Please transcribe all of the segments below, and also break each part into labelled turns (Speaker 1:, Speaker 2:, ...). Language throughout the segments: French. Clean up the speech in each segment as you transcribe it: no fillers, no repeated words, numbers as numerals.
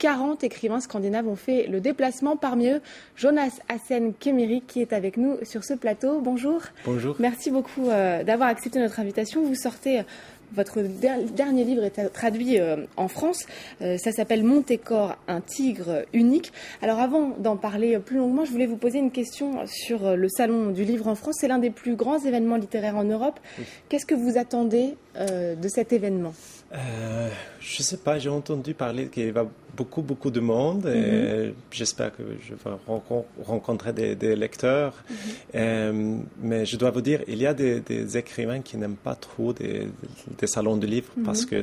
Speaker 1: 40 écrivains scandinaves ont fait le déplacement. Parmi eux, Jonas Hassen Kemmerer qui est avec nous sur ce plateau. Bonjour.
Speaker 2: Bonjour.
Speaker 1: Merci beaucoup d'avoir accepté notre invitation. Vous sortez... Votre dernier livre est traduit en France. Ça s'appelle Montécor, un tigre unique. Alors avant d'en parler plus longuement, je voulais vous poser une question sur le Salon du livre en France. C'est l'un des plus grands événements littéraires en Europe. Oui. Qu'est-ce que vous attendez de cet événement ?
Speaker 2: Je ne sais pas, j'ai entendu parler qu'il y a beaucoup de monde et j'espère que je vais rencontrer des lecteurs. Mais je dois vous dire, il y a des écrivains qui n'aiment pas trop des salons de livres parce que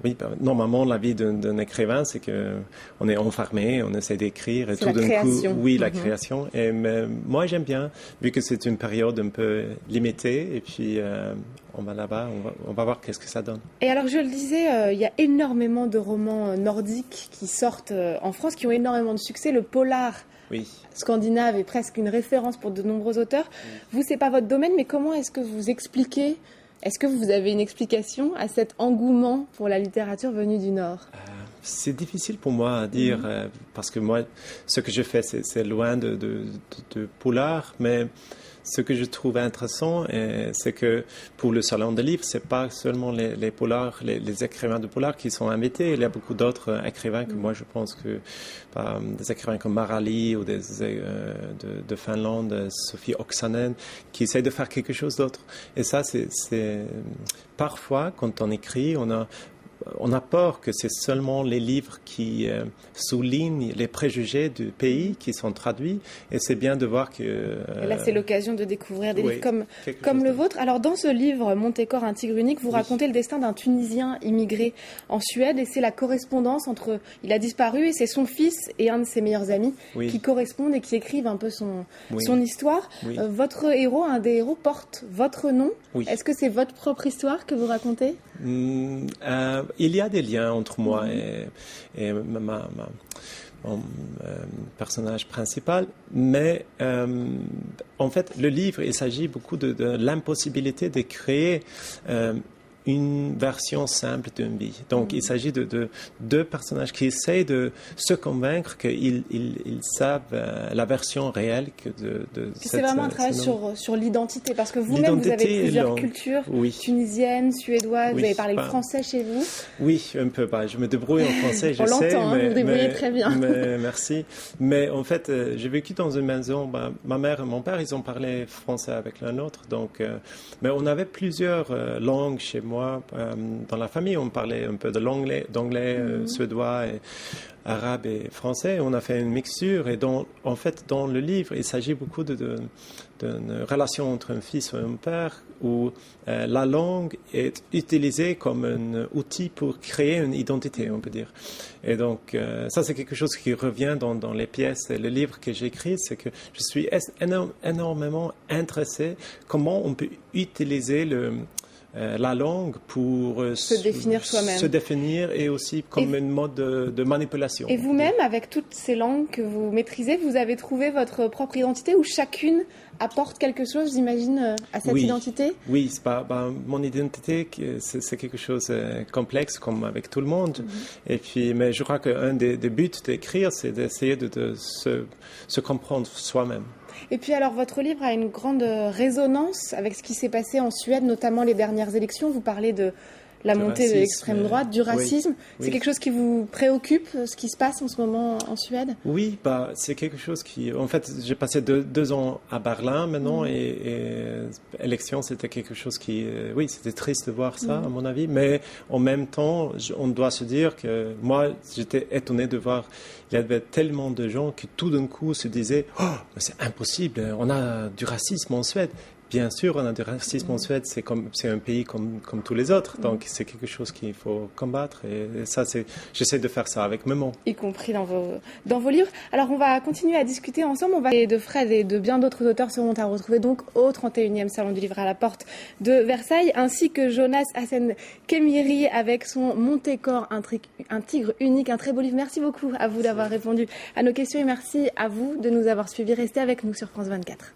Speaker 2: oui, normalement, la vie d'un écrivain, c'est qu'on est enfermé, on essaie d'écrire et tout d'un coup, oui, la création. Et moi, j'aime bien, vu que c'est une période un peu limitée, et puis on va là-bas, on va voir qu'est-ce que ça donne.
Speaker 1: Et alors, je le disais, il y a énormément de romans nordiques qui sortent en France, qui ont énormément de succès. Le polar scandinave est presque une référence pour de nombreux auteurs. Vous, c'est pas votre domaine, mais comment est-ce que vous expliquez... Est-ce que vous avez une explication à cet engouement pour la littérature venue du Nord ?
Speaker 2: C'est difficile pour moi à dire, parce que moi, ce que je fais, c'est loin de polar, mais ce que je trouve intéressant, c'est que pour le Salon de livres, c'est pas seulement les polars, les écrivains de polar qui sont invités. Il y a beaucoup d'autres écrivains que moi, je pense que des écrivains comme Marali ou de Finlande, Sophie Oksanen, qui essayent de faire quelque chose d'autre. Et ça, c'est parfois, quand on écrit, on a peur que c'est seulement les livres qui soulignent les préjugés du pays qui sont traduits. Et c'est bien de voir que...
Speaker 1: Et là, c'est l'occasion de découvrir des livres comme le vôtre. Alors, dans ce livre, Montécor, un tigre unique, vous racontez le destin d'un Tunisien immigré en Suède. Et c'est la correspondance entre... Il a disparu et c'est son fils et un de ses meilleurs amis qui correspondent et qui écrivent un peu son histoire. Votre héros, un des héros, porte votre nom. Est-ce que c'est votre propre histoire que vous racontez ?
Speaker 2: Il y a des liens entre moi et mon personnage principal, mais en fait, le livre, il s'agit beaucoup de l'impossibilité de créer une version simple d'une vie. Donc, il s'agit de deux personnages qui essayent de se convaincre qu'ils savent la version réelle de
Speaker 1: c'est vraiment un travail sur l'identité, parce que vous-même, vous avez plusieurs cultures, tunisiennes, suédoises, vous avez parlé le français chez vous.
Speaker 2: Oui, un peu. Je me débrouille en français, je sais.
Speaker 1: On l'entend, vous vous débrouillez très bien.
Speaker 2: Merci. Mais en fait, j'ai vécu dans une maison, ma mère et mon père, ils ont parlé français avec l'un l'autre. Donc, mais on avait plusieurs langues chez moi. Dans la famille, on parlait un peu d'anglais, suédois, et arabe et français. On a fait une mixture et en fait, dans le livre, il s'agit beaucoup d'une relation entre un fils et un père où la langue est utilisée comme un outil pour créer une identité, on peut dire. Et donc, ça, c'est quelque chose qui revient dans les pièces et le livre que j'ai écrit, c'est que je suis énormément intéressé comment on peut utiliser la langue pour
Speaker 1: se définir soi-même.
Speaker 2: Se définir et aussi comme un mode de manipulation.
Speaker 1: Et vous-même, avec toutes ces langues que vous maîtrisez, vous avez trouvé votre propre identité où chacune apporte quelque chose, j'imagine, à cette identité ?
Speaker 2: Oui, c'est mon identité, c'est quelque chose de complexe comme avec tout le monde. Et puis, mais je crois qu'un des buts d'écrire, c'est d'essayer de se comprendre soi-même.
Speaker 1: Et puis alors, votre livre a une grande résonance avec ce qui s'est passé en Suède, notamment les dernières élections. Vous parlez de la montée de l'extrême droite, du racisme. C'est quelque chose qui vous préoccupe, ce qui se passe en ce moment en Suède ?
Speaker 2: Oui, c'est quelque chose qui... En fait, j'ai passé deux ans à Berlin maintenant et élection, c'était quelque chose qui... oui, c'était triste de voir ça, à mon avis. Mais en même temps, on doit se dire que moi, j'étais étonné de voir... Il y avait tellement de gens qui tout d'un coup se disaient « Oh, mais c'est impossible, on a du racisme en Suède ». Bien sûr, on a du racisme en Suède, c'est un pays comme tous les autres, donc c'est quelque chose qu'il faut combattre et ça, j'essaie de faire ça avec mes mots.
Speaker 1: Y compris dans vos livres. Alors, on va continuer à discuter ensemble. De Fred et de bien d'autres auteurs seront à retrouver donc au 31e Salon du Livre à la Porte de Versailles, ainsi que Jonas Hassen Kemmerer avec son Montécor, un tigre unique, un très beau livre. Merci beaucoup à vous d'avoir répondu à nos questions et merci à vous de nous avoir suivis. Restez avec nous sur France 24.